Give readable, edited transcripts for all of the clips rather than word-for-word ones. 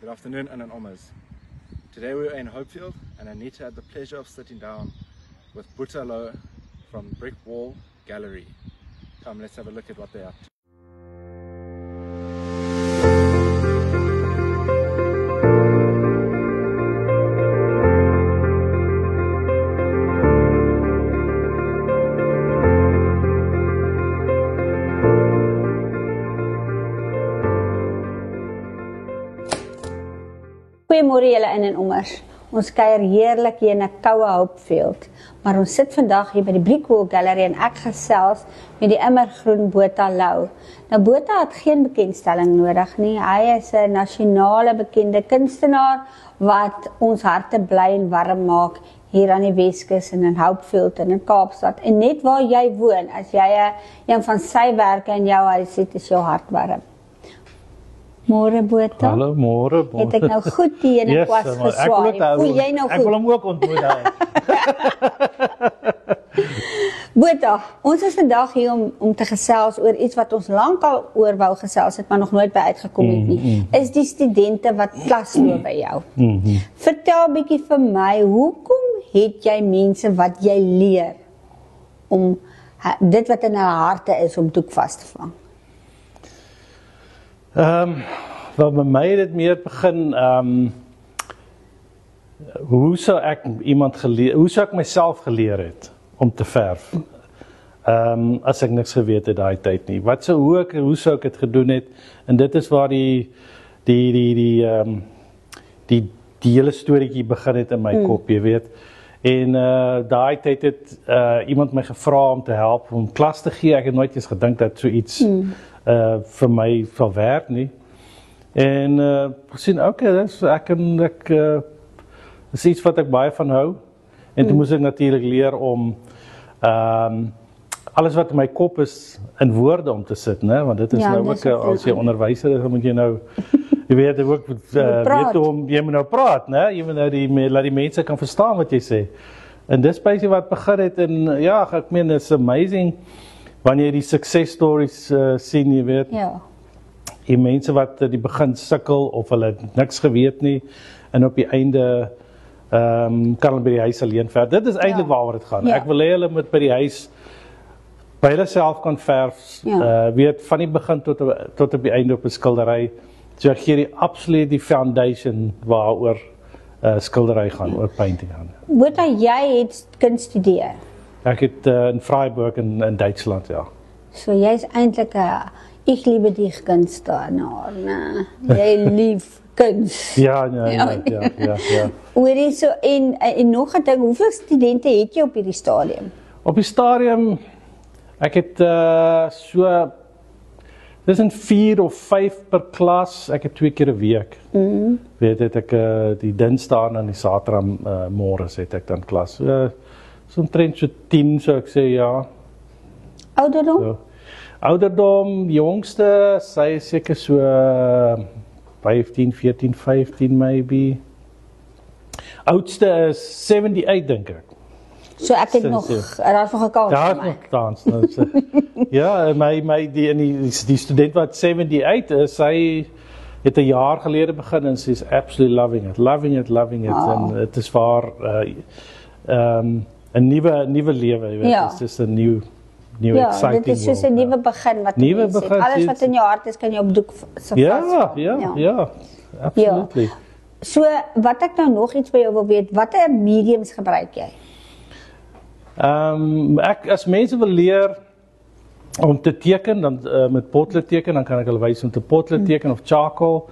Good afternoon, Anna and Omas. Today we are in Hopefield and Anita had the pleasure of sitting down with Boeta Louw from Brick Wall Gallery. Come, let's have a look at what they're up to. Goeiemôre julle in en ommers. Ons kuier heerlik hier in 'n koue Hopefield. Maar ons sit vandag hier by die Brick Wall Gallery en ek gesels met die immergroen Boeta Louw. Nou Boeta het geen bekendstelling nodig nie. Hy is 'n nasionale bekende kunstenaar wat ons harte bly en warm maak hier aan die Weskus en in Hopefield en in Kaapstad. En net waar jy woon, as jy een van sy werke in jou huis het, is jou hart warm. Môre Boeta. Hallo, môre. Het ek nou goed die ene kwas geswaai? Voel jy nou goed? Ek wil hom ook ontmoet daar. Boeta, ons is vandag hier om te gesels oor iets wat ons lankal oor wou gesels het, maar nog nooit by uitgekom het nie. Is die studente wat klas loop by jou. Vertel bietjie vir my, hoekom het jy mense wat jy leer om dit wat in hulle harte is om doek vas te vang? Wel by my het dit meer begin, hoe sou ek myself geleer het om te verf, as ek niks geweet het daai tyd nie. Hoe sou ek dit gedoen het, en dit is waar die hele storieetjie begin het in my kop, jy weet. En daai tyd het iemand my gevra om te help, om klas te gee. Ek het nooit eens gedink dat so iets vir my sal werk nie. En sien, dit is iets wat ek baie van hou. En toe moes ek natuurlik leer om alles wat in my kop is in woorde om te sit, né? Want dit is nou ook, as jy onderwyser is, dan moet jy nou, jy weet ook, jy moet nou praat, né? Jy moet nou laat die mense kan verstaan wat jy sê. En dis basically wat begin het, en ja, ek meen, it's amazing, wanneer jy die success stories sien, jy weet, die mense wat die begin sukkel, of hulle niks geweet nie, en op die einde kan hulle by die huis alleen verf. Dit is eintlik waaroor dit gaan. Ek wil hê hulle moet by die huis, by hulle self kan verf, weet, van die begin tot op die einde op 'n skildery. So ek gee die absoluut die foundation waaroor skildery gaan, oor painting gaan. Boeta, jy het kunst studeer? Ek het in Freiburg in Duitsland, ja. So jy is eintlik 'n ek liebe dich kunstenaar, né? Jy lief kunst. Ja. Hoorie, so, en nog 'n ding, hoeveel studente het jy op hierdie stadium? Op die stadium, ek het dis in 4 of 5 per klas, ek het 2 keer 'n week. Weet het ek die Dinsdae en die Saterdag môres het ek dan klas. So omtrent so 10, sou ek sê, ja. Ouderdom? So. Ouderdom, jongste, sy is seker so 15, 14, 15 maybe. Oudste is 78, dink ek. So ek het nog, daar is nog 'n kans. Daar is nog 'n kans. Ja, die student wat 78 is, sy het 'n jaar gelede begin en sy is absolutely loving it. En het is waar 'n nuwe lewe, jy weet, dit is 'n nieuw exciting world. Dit is soos 'n nuwe begin wat jy sê. Alles wat in jou hart is, kan jy op doek se vas. Ja, absolutely. So, wat ek nou nog iets by jou wil weet, watter mediums gebruik jy? As mense wil leer om te teken, dan met potlood teken, dan kan ek hulle wys om te potlood teken of charcoal.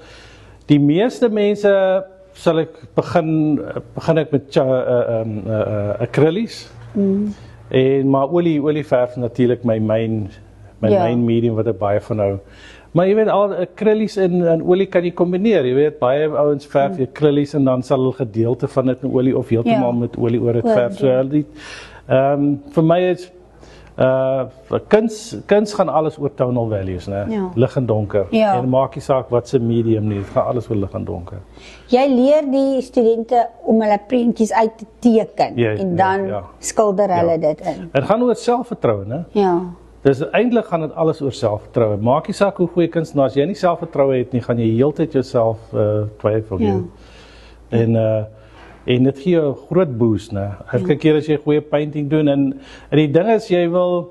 Die meeste mense sal ek begin ek met acrylies. Maar olieverf natuurlik my main medium wat ek baie van hou. Maar jy weet, al acrylies en olie kan jy kombineer, jy weet, baie ouens verf acrylies en dan sal hulle gedeelte van dit in olie of heeltemal met olie oor dit verf. So vir my is kuns gaan alles oor tonal values, né? Lig en donker. En maak nie saak wat se medium nie, dit gaan alles oor lig en donker. Jy leer die studente om hulle prentjies uit te teken en dan skilder hulle dit in. Dit gaan oor selfvertroue, né? Dus eintlik gaan dit alles oor selfvertroue. Maak nie saak hoe goeie kunstenaar, as jy nie selfvertroue het nie, gaan jy heeltyd jouself twyfel. Ja. En dit gee jou 'n groot boost, né? Elke keer as jy 'n goeie painting doen en die ding is jy wil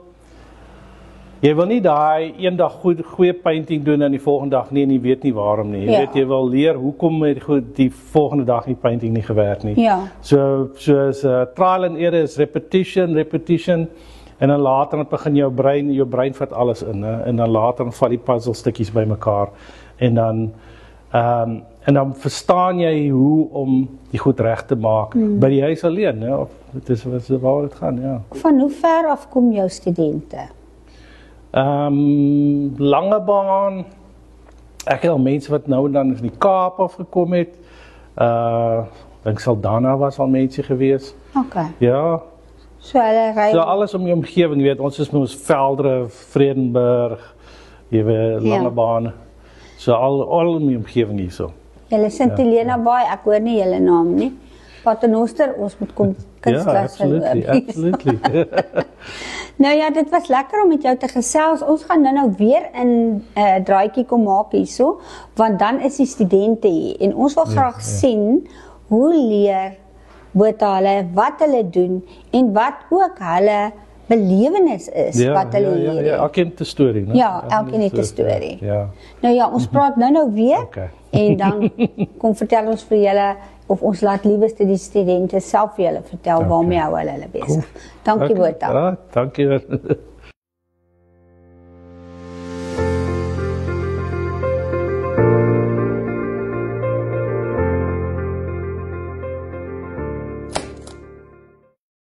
nie daai eendag goeie painting doen en die volgende dag nie en jy weet nie waarom nie. Jy weet jy wil leer hoekom het die volgende dag die painting nie gewerk nie. Ja. Soos trial and error is repetition en dan later dan begin jou brein vat alles in, hè? En dan later dan val die puzzelstukkies bymekaar en dan verstaan jy hoe om die goed reg te maak by die huis alleen, né? Of dit is waar dit gaan, ja. Van hoe ver af kom jou studente? Langebaan. Ek het al mense wat nou en dan in die Kaap afgekom het. Dink Saldanha was al mense gewees. Okay. Ja. So hulle ry. So alles om die omgewing, jy weet, ons is met ons Veldre, Vredenburg, jy weet, Langebaan. So al om die omgewing hierso. Julle Sint Helena Baai, ek hoor nie julle naam nie. Paternoster, ons moet kom kunstklas loop. Absolutely. Nou ja, dit was lekker om met jou te gesels. Ons gaan nou weer in 'n draaitjie kom maak hierso, want dan is die studente hier en ons wil graag sien hoe leer Botha hulle, wat hulle doen en wat ook hulle belewenis is wat hulle hier het. Ja, elkeen het 'n storie, né? Ja, elkeen het 'n storie. Ja. Nou ja, ons praat nou weer. Okay. En dan kom vertel ons vir julle of ons laat lieweste die studente self vir julle vertel waarmee hou hulle besig. Dankie Botha. Ja, dankie.